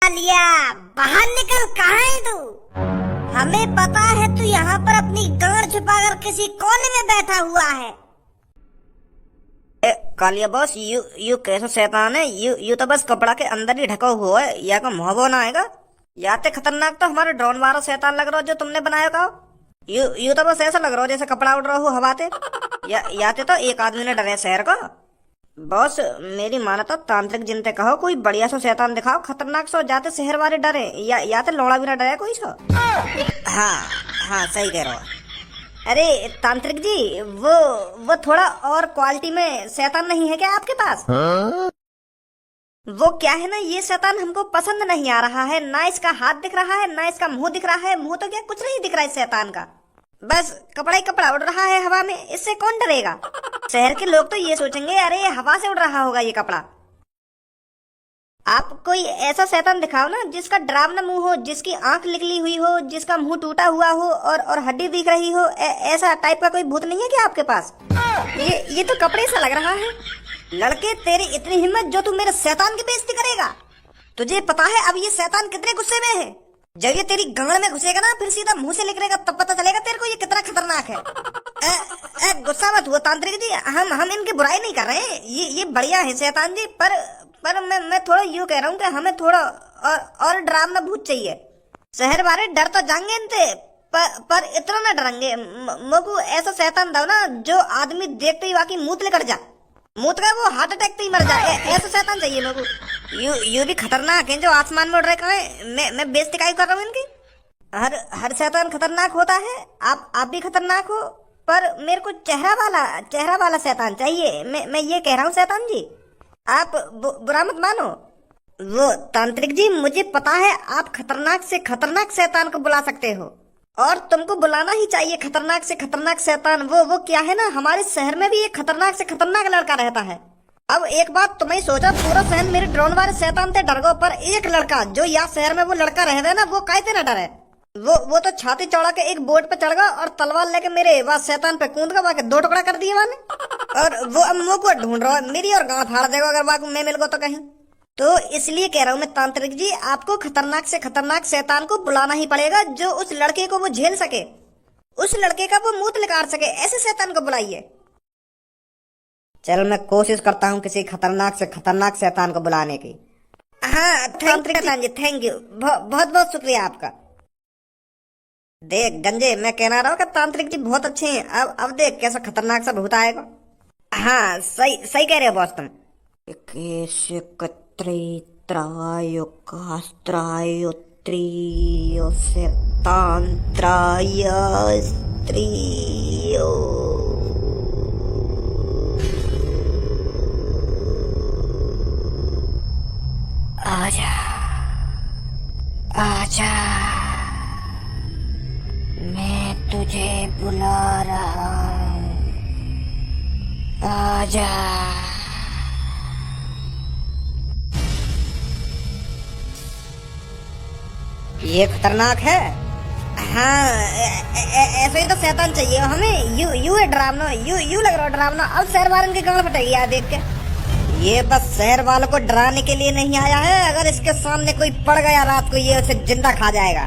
लिया, बाहर निकल। कहाँ है तू? हमें पता है तू यहाँ पर अपनी गांड छुपाकर किसी कोने में बैठा हुआ है। कालिया बॉस, यू कैसा शैतान है? यू तो बस कपड़ा के अंदर ही ढका हुआ है, या का मुंह ना आएगा। या ते खतरनाक तो हमारे ड्रोन वाला शैतान लग रहा हो जो तुमने बनाया का। यू तो बस ऐसा लग रहा हो जैसे कपड़ा उड़ रहा हो हवा ते। या ते तो एक आदमी ने डरे शहर का। बॉस मेरी माना तो तांत्रिक जिनते कहो कोई बढ़िया सो शैतान दिखाओ खतरनाक सो, जाते शहर वाले डरे। या ते लौड़ा भी ना डरे कोई सो। हाँ हाँ सही कह रहा हो। अरे तांत्रिक जी, वो थोड़ा और क्वालिटी में शैतान नहीं है क्या आपके पास? वो क्या है ना, ये शैतान हमको पसंद नहीं आ रहा है। ना इसका हाथ दिख रहा है, ना इसका मुंह दिख रहा है। मुंह तो क्या, कुछ नहीं दिख रहा है शैतान का। बस कपड़ा ही कपड़ा उड़ रहा है हवा में, इससे कौन डरेगा? शहर के लोग तो ये सोचेंगे अरे ये हवा से उड़ रहा होगा ये कपड़ा। आप कोई ऐसा शैतान दिखाओ ना जिसका डरावना मुंह हो, जिसकी आंख निकली हुई हो, जिसका मुंह टूटा हुआ हो और हड्डी दिख रही हो। ऐसा टाइप का कोई भूत नहीं है क्या आपके पास? ये तो कपड़े सा लग रहा है। लड़के तेरी इतनी हिम्मत जो तू मेरे शैतान की बेइज्जती करेगा? तुझे पता है अब ये शैतान कितने गुस्से में है? जब ये तेरी गांड में घुसेगा ना, फिर सीधा मुंह से निकलेगा, तब पता चलेगा तेरे को ये कितना खतरनाक है। गुस्सा मत हुआ तांत्रिक जी, हम इनकी बुराई नहीं कर रहे हैं। ये बढ़िया है शैतान जी, पर मैं थोड़ा यूँ कह रहा हूँ कि हमें थोड़ा और डरावना भूत चाहिए। शहर वाले डर तो जाएंगे इनसे, पर इतना ना डरेंगे। मुझको ऐसा शैतान दो ना जो आदमी देखते ही वाकई मूत लेकर जा, मूत का वो हार्ट अटैक ही मर जाए। ऐसा शैतान चाहिए मेरे को। यू भी खतरनाक है जो आसमान में उड़ रहे कहाँ। मैं बेइज्जती काहे कर रहा हूँ इनकी। हर शैतान खतरनाक होता है। आप भी खतरनाक हो, पर मेरे को चेहरा वाला शैतान चाहिए। मैं ये कह रहा हूँ शैतान जी, आप बुरा मत मानो। वो तांत्रिक जी, मुझे पता है आप खतरनाक से खतरनाक शैतान को बुला सकते हो, और तुमको बुलाना ही चाहिए खतरनाक से खतरनाक शैतान। वो क्या है ना, हमारे शहर में भी एक खतरनाक से खतरनाक लड़का रहता है। अब एक बात तुम्हें सोचा, पूरा शहर मेरे ड्रोन वाले शैतान से डर गो, पर एक लड़का जो यहाँ शहर में वो लड़का रह रहा है ना, वो कैसे न डरे। वो तो छाती चौड़ा के एक बोट पे चढ़ गया और तलवार लेके मेरे वह शैतान पे कूद गया, दो टुकड़ा कर दिए वाने। और वो अब मुँह को ढूंढ रहा है मेरी, और गाँव फाड़ देगा अगर वाक मैं मिल गो तो कहीं। तो इसलिए कह रहा हूँ मैं तांत्रिक जी, आपको खतरनाक से खतरनाक शैतान को बुलाना ही पड़ेगा जो उस लड़के को वो झेल सके, उस लड़के का वो मूत निकाल सके। ऐसे शैतान को बुलाइए। चल मैं कोशिश करता हूँ किसी खतरनाक से खतरनाक शैतान को बुलाने की। हाँ तांत्रिक जी, थैंक यू, बहुत बहुत शुक्रिया आपका। देख गंजे, मैं कहना रहा हूँ कि तांत्रिक जी बहुत अच्छे हैं। अब देख कैसा खतरनाक सा भूत आएगा। हाँ सही कह रहे हो बॉस तुम। से तांत्राय स्त्रियो। आजा आजा, मैं तुझे बुला रहा हूँ, आजा। ये खतरनाक है। हाँ ऐसे ही तो शैतान चाहिए हमें। यू है डरावना, यू लग रहा है डरावना। अब शहर वालों की गांड फटेगी यार देख के। ये बस शहर वालों को डराने के लिए नहीं आया है। अगर इसके सामने कोई पड़ गया रात को, ये उसे जिंदा खा जाएगा।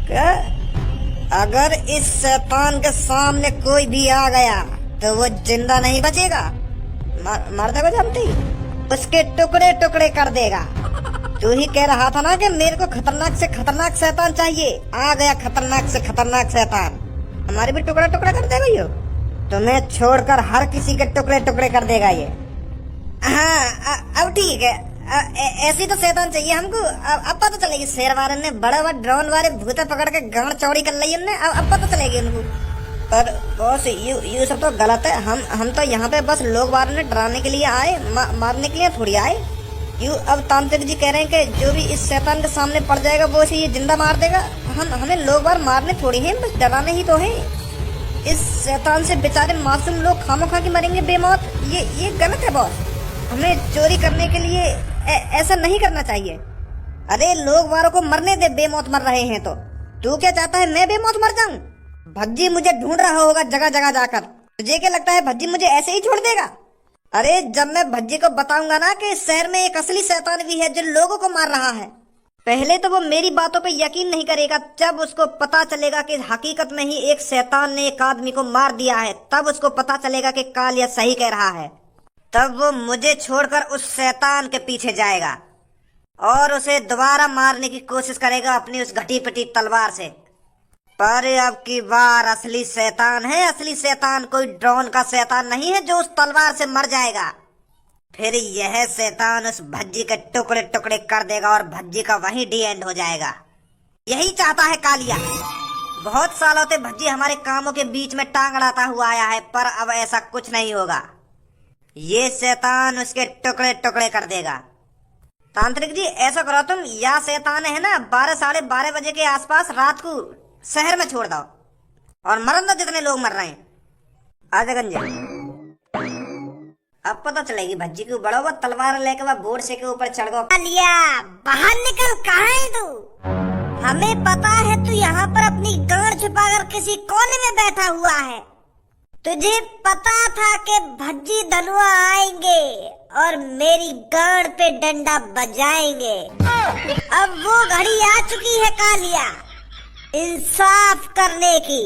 क्या? अगर इस शैतान के सामने कोई भी आ गया तो वो जिंदा नहीं बचेगा, मार देगा जमती, उसके टुकड़े टुकड़े कर देगा। तू ही कह रहा था ना कि मेरे को खतरनाक से खतरनाक शैतान चाहिए। आ गया खतरनाक से खतरनाक शैतान, हमारे भी टुकड़ा टुकड़ा कर देगा ये। तुम्हें छोड़कर हर किसी के टुकड़े टुकड़े कर देगा ये। हाँ अब ठीक है। ऐसी तो शैतान चाहिए हमको। अब पता चलेगी शेर वाले ने बड़े बड़े ड्रोन वाले भूते पकड़ के गांड चौड़ी कर ली उनने। अब पता चलेगी उनको। पर बॉस यू सब तो गलत है। हम तो यहाँ पे बस लोग वालों ने डराने के लिए आए, मारने के लिए थोड़ी आए। क्यों? अब तांत्रिक जी कह रहे हैं कि जो भी इस शैतान के सामने पड़ जाएगा वो इसे ये जिंदा मार देगा। हमें लोग बार मारने थोड़ी हैं, बस डराने ही तो है। इस शैतान से बेचारे मासूम लोग खामोखा की मरेंगे बेमौत। ये गलत है बॉस। हमें चोरी करने के लिए ऐसा नहीं करना चाहिए। अरे लोग वालों को मरने दे, बेमौत मर रहे हैं तो। तू क्या चाहता है मैं बेमौत मर जाऊं? भज्जी मुझे ढूंढ रहा होगा जगह जगह जाकर। तुझे क्या लगता है भज्जी मुझे ऐसे ही छोड़ देगा? अरे जब मैं भज्जी को बताऊंगा ना कि शहर में एक असली शैतान भी है जो लोगों को मार रहा है, पहले तो वो मेरी बातों पे यकीन नहीं करेगा, जब उसको पता चलेगा कि हकीकत में ही एक शैतान ने एक आदमी को मार दिया है, तब उसको पता चलेगा कि कालिया सही कह रहा है। तब वो मुझे छोड़कर उस शैतान के पीछे जाएगा और उसे दोबारा मारने की कोशिश करेगा अपनी उस घटी पिटी तलवार से। पर अब की बार असली शैतान है, असली शैतान कोई ड्रोन का शैतान नहीं है जो उस तलवार से मर जाएगा। फिर यह शैतान उस भज्जी के टुकड़े टुकड़े कर देगा और भज्जी का वहीं डी एंड हो जाएगा। यही चाहता है कालिया। बहुत सालों से भज्जी हमारे कामों के बीच में टांग अड़ाता हुआ आया है, पर अब ऐसा कुछ नहीं होगा। ये शैतान उसके टुकड़े टुकड़े कर देगा। तांत्रिक जी ऐसा करो तुम, या शैतान है ना 12 साढ़े 12 बजे के आसपास रात को शहर में छोड़ दो और मरन दो जितने लोग मर रहे हैं। आजा गंजे, अब पता चलेगी भज्जी की बड़ा हुआ तलवार लेके वह बोर्ड से के ऊपर चढ़ गो। कालिया बाहर निकल, कहाँ है तू? हमें पता है तू यहाँ पर अपनी गांड छुपाकर किसी कोने में बैठा हुआ है। तुझे पता था कि भज्जी धनुआ आएंगे और मेरी गांड पे डंडा बजाएंगे। अब वो घड़ी आ चुकी है कालिया इंसाफ करने की।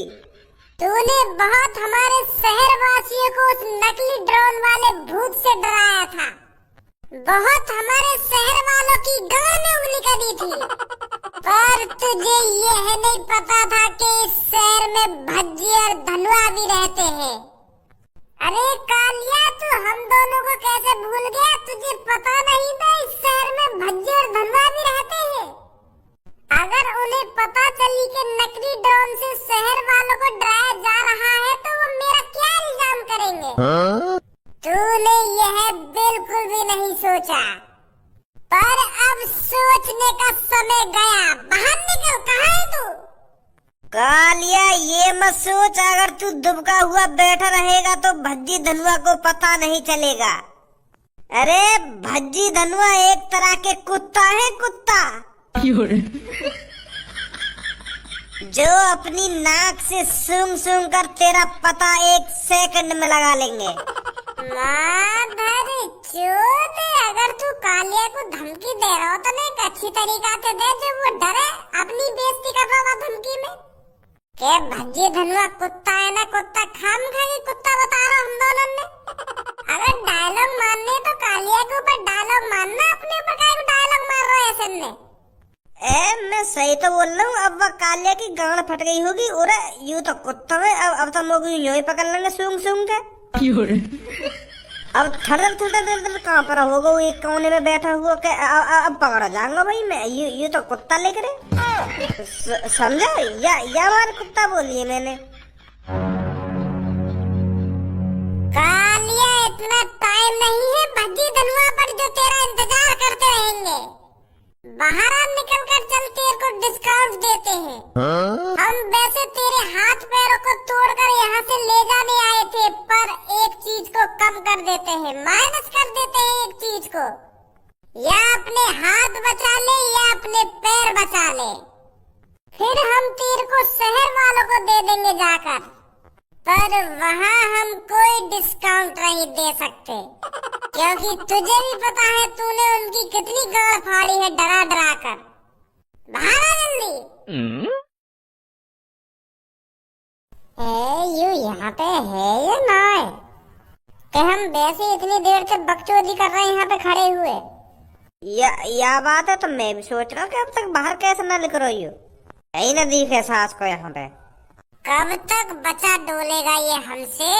तूने बहुत हमारे शहर वासियों को उस नकली ड्रोन वाले भूत से डराया था, बहुत हमारे शहर वालों की गांड में उंगली करी थी, पर तुझे यह नहीं पता था कि इस शहर में भज्जी और धनुआ भी रहते हैं। अरे कालिया, तू हम दोनों को कैसे भूल गया? तुझे पता नहीं था इस शहर में भज्जी और धनुआ भी रहते हैं? अगर उन्हें पता चली कि नकली ड्रोन से शहर वालों को डराया जा रहा है तो वो मेरा क्या इल्जाम करेंगे? तूने यह बिल्कुल भी नहीं सोचा, पर अब सोचने का समय गया। बाहर निकल, कहाँ है तू? कालिया ये मत सोच, अगर तू दुबका हुआ बैठा रहेगा तो भज्जी धनुआ को पता नहीं चलेगा। अरे भज्जी धनुआ एक तरह के कुत्ता है, कुत्ता जो अपनी नाक से सूंघ सूंघ कर तेरा पता 1 सेकंड में लगा लेंगे। अगर तू कालिया को धमकी दे रहा हो तो एक अच्छी तरीका से दे जो वो डरे, अपनी बेइज्जती कर रहा है धमकी में। के भज्जी धनुआ कुत्ता है ना, कुत्ता खाम खाई कुत्ता बता रहा हम दोनों ने। अगर डायलॉग मारने तो कालिया के ऊपर डायलॉग मारना, अपने ऊपर क्या डायलॉग मार रहा है सबने? मैं सही तो बोल रहा हूँ। अब वह कालिया की गांड फट गई होगी। और यूं तो कुत्ता है, अब तो लोग यूं ही पकड़ लेंगे सूंघ सूंघ के। अब थड़ल कहाँ पर होगा वो एक कोने में बैठा हुआ के अब पकड़ा जाऊंगा भाई मैं। ये तो कुत्ता लेकर समझा या हमारे कुत्ता बोलिए मैंने। कालिया इतना टाइम नहीं है भज्जी धनुआ पर जो तेरा इंतजार करते रहेंगे। बाहर आ, निकल कर चल, तेरे को डिस्काउंट देते हैं। हम वैसे तेरे हाथ पैरों को तोड़कर यहाँ से ले जाने आए थे, पर एक चीज को कम कर देते हैं, माइनस कर देते हैं एक चीज को। या अपने हाथ बचा ले या अपने पैर बचा ले, फिर हम तेरे को शहर वालों को दे देंगे जाकर, पर वहाँ हम कोई डिस्काउंट नहीं दे सकते, क्योंकि तुझे भी पता है तूने उनकी कितनी गांड फाड़ी है डरा डरा कर। बाहर आ जल्दी। यू यहाँ पे है या ना है? कि हम वैसे इतनी देर से बकचोदी कर रहे हैं यहाँ पे खड़े हुए। या बात है तो मैं भी सोच रहा हूँ कि अब तक बाहर कैसे ना लिख रही हो। यही ना दिखे सास को यहाँ पे। कब तक बचा डोलेगा ये हमसे?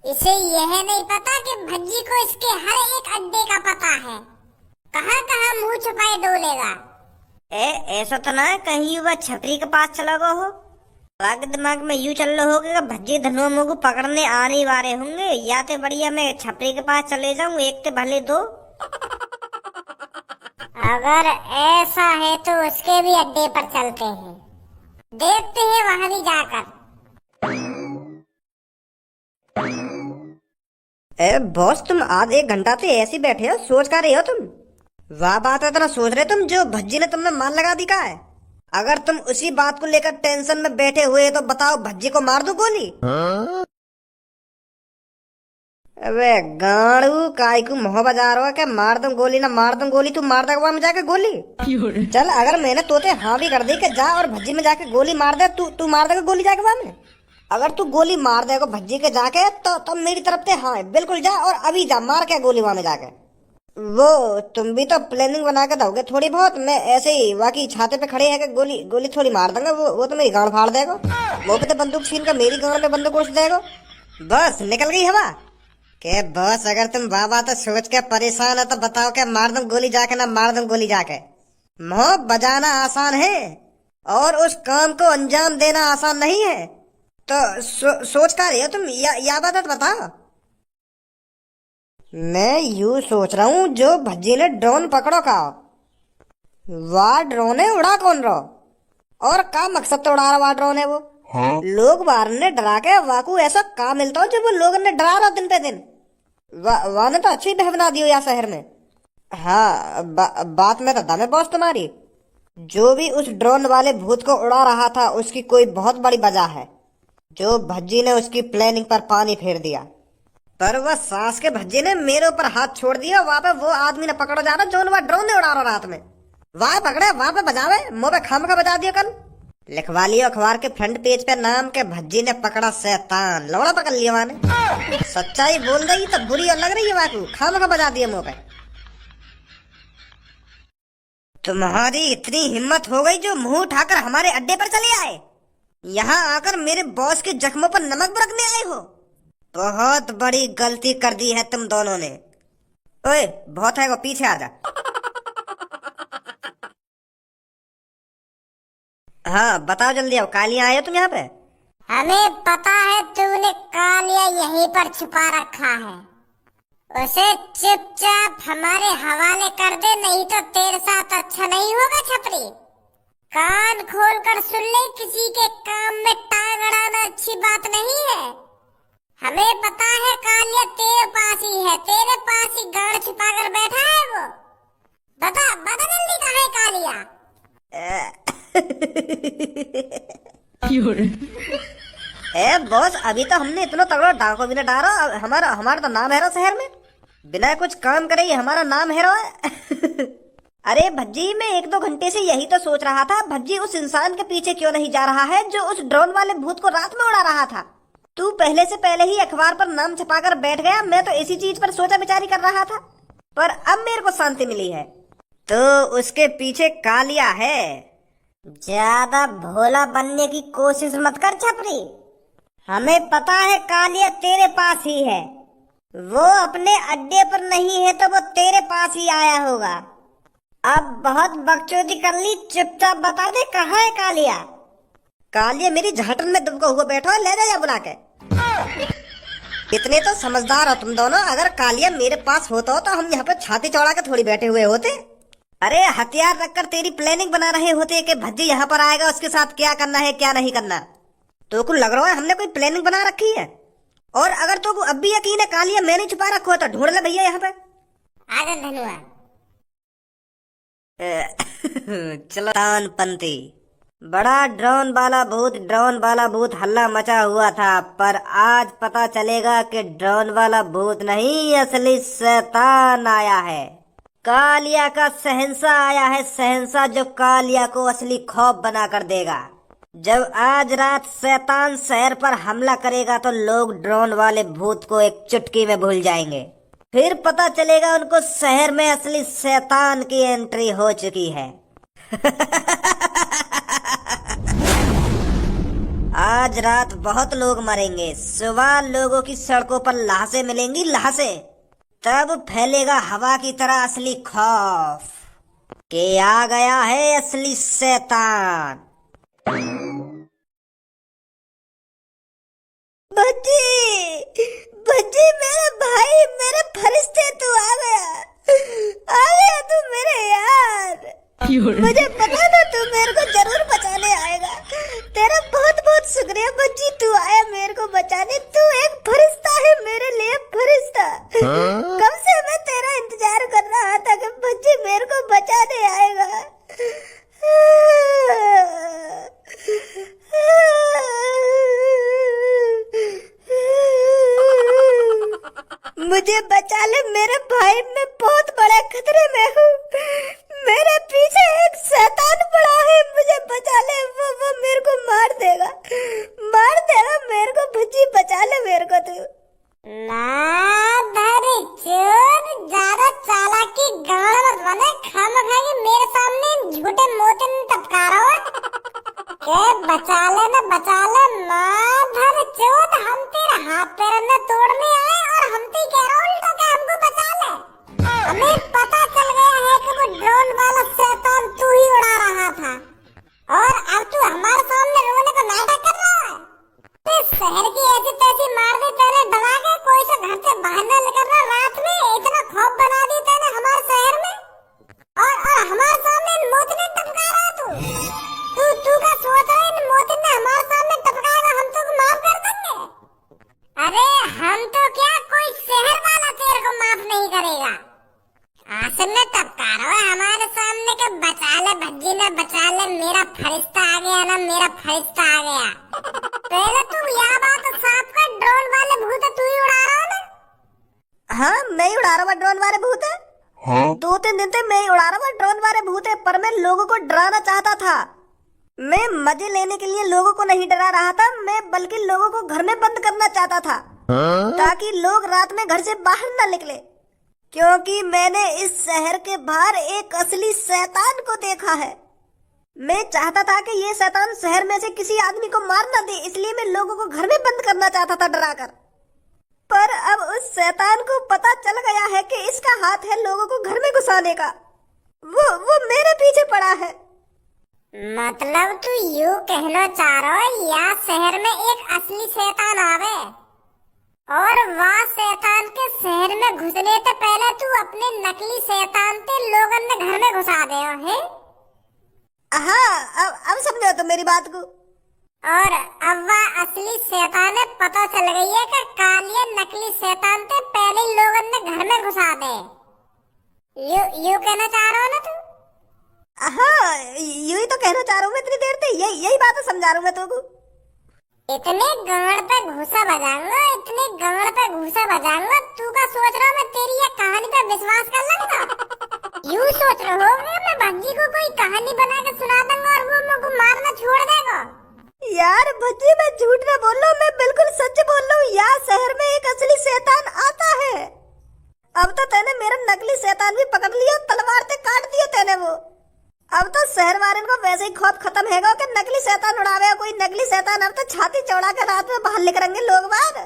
इसे यह नहीं पता कि भज्जी को इसके हर एक अड्डे का पता है, कहाँ कहाँ मुंह छुपाए डोलेगा। ऐसा तो ना है कहीं वह छपरी के पास चला गया हो? दिमाग में यूं चल रहा होगा कि भज्जी धनुआ मुझ को पकड़ने आने वाले होंगे, या तो बढ़िया मैं छपरी के पास चले जाऊं, एक तो भले दो। अगर ऐसा है तो उसके भी अड्डे पर चलते हैं, देखते हैं वहां भी जाकर। बॉस तुम आज 1 घंटा से ऐसे बैठे हो, सोच कर रहे हो तुम? वाह बात है, इतना सोच रहे तुम जो भज्जी ने तुमने मान लगा दी का है। अगर तुम उसी बात को लेकर टेंशन में बैठे हुए तो बताओ भज्जी को मार दूं गोली? अबे गाड़ू काय को मोह बजा रहा है क्या? मार दूं गोली ना मार दूं गोली, तू मार देगा वहां में जाके गोली? चल अगर मैंने तोते हाँ भी कर दी कि जा और भज्जी में जाके गोली मार दे, तू मार देगा गोली जाके वहां में? अगर तू गोली मार देगा भज्जी के जाके तो मेरी तरफ से हाँ बिल्कुल जा, और अभी जा मार के गोली वहां में जाके। वो तुम भी तो प्लानिंग बना के दोगे थोड़ी बहुत, मैं ऐसे ही बाकी छाते पे खड़े है कि गोली गोली थोड़ी मार दूंगा, वो तो मेरी गांड फाड़ देगा। वो पे तो बंदूक छीन कर मेरी गांड में बंदूक उड़ देगा। बस निकल गई हवा के बस। अगर तुम बाबा तो सोच के परेशान है तो बताओ क्या मार दूं गोली जाके ना मार दूं गोली जाके? मोह बजाना आसान है और उस काम को अंजाम देना आसान नहीं है। तो सोच कर रही हो तुम या बात बताओ। मैं यूं सोच रहा हूँ जो भज्जी ने ड्रोन पकड़ो का, वाह ड्रोन है उड़ा कौन रहो और का मकसद तो उड़ा रहा वाह ड्रोन है वो? हाँ? लोग बाहर ने डरा के वाकू ऐसा का मिलता हो जब वो लोगों ने डरा रहा दिन पे दिन। वाह ने तो अच्छी बहना दी हो यहाँ शहर में। हाँ बात में तो दम है बॉस तुम्हारी। जो भी उस ड्रोन वाले भूत को उड़ा रहा था उसकी कोई बहुत बड़ी वजह है, जो भज्जी ने उसकी प्लानिंग पर पानी फेर दिया। पर वह सास के भज्जी ने मेरे ऊपर हाथ छोड़ दिया, वहां पे वो आदमी ने पकड़ो जा रहा जो वह ड्रोन ने उड़ा रहा रात में। वहां पकड़े वहां पे बजावे, मुंह पे खाम का बजा दिया कल। लिखवा लियो अखबार के फ्रंट पेज पे नाम के भज्जी ने पकड़ा शैतान, लौड़ा पकड़ लिया वहां ने। सच्चाई बोल रही तो बुरी और लग रही है वाकू, खाम का बजा दिया मुंह पे। तुम्हारी इतनी हिम्मत हो गई जो मुंह उठाकर हमारे अड्डे पर चले आए, यहाँ आकर मेरे बॉस के जख्मों पर नमक बरकने आए हो। बहुत बड़ी गलती कर दी है तुम दोनों ने। ओए बहुत है वो, पीछे आ जा। हाँ बताओ जल्दी आओ, कालिया आए हो तुम यहाँ पे? हमें पता है तूने कालिया यहीं पर छुपा रखा है, उसे चुपचाप हमारे हवाले कर दे, नहीं तो तेरे साथ अच्छा नहीं होगा छपरी। कान खोल कर सुन ले, किसी के काम में टांग अड़ाना अच्छी बात नहीं है। हमें पता है कालिया तेरे पास ही है, तेरे पास ही गाड़ छुपा कर बैठा है वो। बता बता जल्दी कहाँ है कालिया? ए बॉस अभी तो हमने इतना तगड़ा डाको भी न डाला, हमारा तो नाम है रो शहर में, बिना कुछ काम करे हमारा नाम है रो है। अरे भज्जी मैं 1-2 घंटे से यही तो सोच रहा था, भज्जी उस इंसान के पीछे क्यों नहीं जा रहा है जो उस ड्रोन वाले भूत को रात में उड़ा रहा था। तू पहले से पहले ही अखबार पर नाम छपाकर बैठ गया, मैं तो इसी चीज पर सोचा विचारी कर रहा था, पर अब मेरे को शांति मिली है। तो उसके पीछे कालिया है। ज्यादा भोला बनने की कोशिश मत कर छपरी, हमें पता है कालिया तेरे पास ही है। वो अपने अड्डे पर नहीं है तो वो तेरे पास ही आया होगा। अब बहुत बकचोदी कर ली, चुपचाप बता दे कहाँ है कालिया? कालिया मेरी झाटन में दुबका हुआ बैठा है, ले जा बुला के। इतने तो समझदार हो तुम दोनों, अगर कालिया मेरे पास होता तो हम यहाँ पे छाती चौड़ा के थोड़ी बैठे हुए होते। अरे हथियार रखकर तेरी प्लानिंग बना रहे होते कि भज्जी यहाँ पर आएगा, उसके साथ क्या करना है क्या नहीं करना। तो कुछ लग रहा है हमने कोई प्लानिंग बना रखी है, और अगर तो अब भी यकीन है कालिया मैंने छुपा रखो है तो ढूंढ ले भैया यहाँ पे। आजा धनुआ। चलो पंती। बड़ा ड्रोन वाला भूत हल्ला मचा हुआ था, पर आज पता चलेगा कि ड्रोन वाला भूत नहीं असली शैतान आया है। कालिया का शहंशाह आया है, शहंशाह जो कालिया को असली खौफ बना कर देगा। जब आज रात शैतान शहर पर हमला करेगा तो लोग ड्रोन वाले भूत को एक चुटकी में भूल जाएंगे, फिर पता चलेगा उनको शहर में असली शैतान की एंट्री हो चुकी है। आज रात बहुत लोग मरेंगे, सुबह लोगों की सड़कों पर लाशें मिलेंगी, लाशें। तब फैलेगा हवा की तरह असली खौफ कि आ गया है असली शैतान। बच्ची मेरे भाई, मेरे फरिश्ते, तू आ गया तू मेरे यार। मुझे पता था तू मेरे को जरूर बचाने आएगा, तेरा बहुत बहुत शुक्रिया बच्ची, तू आया मेरे को बचाने। तू एक फरिश्ता है मेरे लिए, फरिश्ता। कब से मैं तेरा इंतजार कर रहा था कि बच्ची मेरे को बचाने आएगा। मुझे बचा ले मेरे भाई, मैं बहुत बड़े खतरे में हूँ। मेरे पीछे एक शैतान पड़ा है, मुझे बचा ले। वो मेरे को मार देगा मेरे को। भज्जी बचा ले मेरे को तू। ज्यादा चालाकी गाड़ मत बने, खामखा के मेरे सामने झूठे मोते में टपका रहा हो। बचा ले ना बचा ले, माधर चोद, हम तेरे हाथ पैर में तोड़ने आए और हम ते कह रहा उल्टा के हमको बचा ले। हमें पता चल गया है कि वो ड्रोन वाला शैतान तू ही उड़ा रहा था, और अब तू हमारे सामने रोने का नाटक कर रहा है। इस शहर की ऐसी तैसी मार दी तेरे डरा के, कोई से घर से बाहर न निकलना रात में, इतना खौफ बना दी तेने हमारे शहर में, और हमारे सामने मोतने टपका रहा तू का सोच रहा है इन मोतिन ने हमारे सामने टपकाएगा हम तो माफ कर देंगे? अरे हम तो क्या, कोई शहर वाला तेरे को माफ नहीं करेगा। आसन में टपका रहा है हमारे सामने के, बचा ले भज्जी ने बचा ले, मेरा फरिश्ता आ गया ना, मेरा फरिश्ता आ गया। पहले तू यह बात साफ कर, ड्रोन वाले भूत तू ही उड़ा रहा है ना? हाँ मैं ही उड़ा रहा हूँ ड्रोन वाले भूत। हाँ? 2-3 दिन से मैं ही उड़ा रहा हूँ ड्रोन वाले भूत, पर मैं लोगों को डराना चाहता था। मैं मजे लेने के लिए लोगों को नहीं डरा रहा था, मैं बल्कि लोगों को घर में बंद करना चाहता था। हाँ? ताकि लोग रात में घर से बाहर न निकले, क्योंकि मैंने इस शहर के बाहर एक असली शैतान को देखा है। मैं चाहता था कि ये शैतान शहर में से किसी आदमी को मार न दे, इसलिए मैं लोगों को घर में बंद करना चाहता था डराकर। पर अब उस शैतान को पता चल गया है कि इसका हाथ है लोगों को घर में घुसाने का। वो मेरे पीछे पड़ा है। मतलब तू यूं कहना चाह रहा है यहाँ शहर में एक असली शैतान आवे, और वह शैतान के शहर में घुसने से पहले तू अपने नकली शैतान से लोगों ने घर में घुसा दे है? हाँ अब समझो तो मेरी बात को। और अब वह असली शैतान है पता चल गई है कि कालिया नकली शैतान से पहले लोगों ने घर में घुसा दे। यू कहना चाह रहा हो ना तू? हाँ यू ही तो कहना चाह रहा हूँ मैं इतनी देर से, यही बात समझा रहा हूँ मैं तुमको। इतने गाड़ पे घूसा बजाऊंगा, इतने गाड़ पे घूसा बजाऊंगा, तू का सोच रहा मैं तेरी ये कहानी पे विश्वास कर लूंगा? यूं सोच रहा हो मैं भज्जी को कोई कहानी बना के सुना दूंगा और वो मुझको मारना छोड़ देगा? यार भज्जी मैं झूठ ना बोल रहा हूँ, मैं बिल्कुल सच बोल रहा हूँ। यहाँ शहर में एक असली शैतान आता है। अब तो तेने मेरा नकली शैतान भी पकड़ लिया, तलवार से काट दिया तेने वो। अब तो शहर वाले को वैसे ही खौफ खत्म है कि नकली शैतान उड़ावे कोई नकली शैतान। अब तो छाती चौड़ा कर रात में बाहर निकलेंगे लोग बाहर,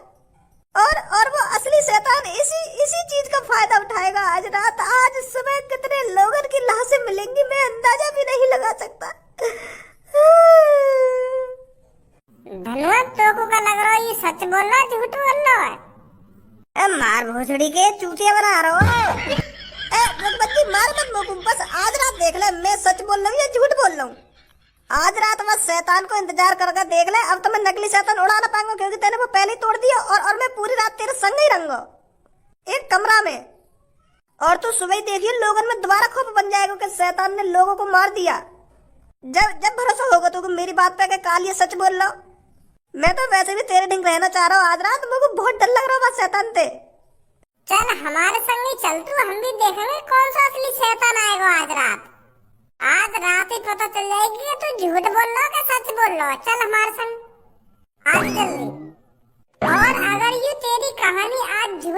और वो असली शैतान इसी चीज का फायदा उठाएगा। आज रात आज सुबह कितने लोगों की लाशें मिलेंगी मैं अंदाजा भी नहीं लगा सकता। धन्यवाद तो को का लग रहा है ये सच बोल रहा झूठ बोल रहा है? मार भोसड़ी के चूतिया बना रहा हो। बच्ची मार मत मोकू, बस आज रात देख ले मैं सच बोल रहा हूँ या झूठ बोल रहा हूँ। आज रात बस शैतान को इंतजार करके देख ले। अब तो मैं नकली शैतान उड़ा ना पाऊंगा क्योंकि तूने वो पहले ही तोड़ दिया, और मैं पूरी रात तेरे संग ही रहूंगा एक कमरा में। और तू सुबह ही देखिए लोगों में दोबारा खौफ बन जाएगा कि शैतान ने लोगों को मार दिया। जब भरोसा होगा तुमको मेरी बात पे कि काल ये सच बोल रहा हूँ। मैं तो वैसे भी तेरे ढंग रहना चाह रहा हूँ। आज रात मुझे बहुत डर लग रहा है शैतान से। चल हमारे संग ही चल तू, हम भी देखेंगे कौन सा असली शैतान आएगा आज रात। आज रात ही पता चल जाएगी कि तू झूठ बोल रहा है कि सच बोल रहा है। चल हमारे संग आज जल्दी। और अगर ये तेरी कहानी आज झूठ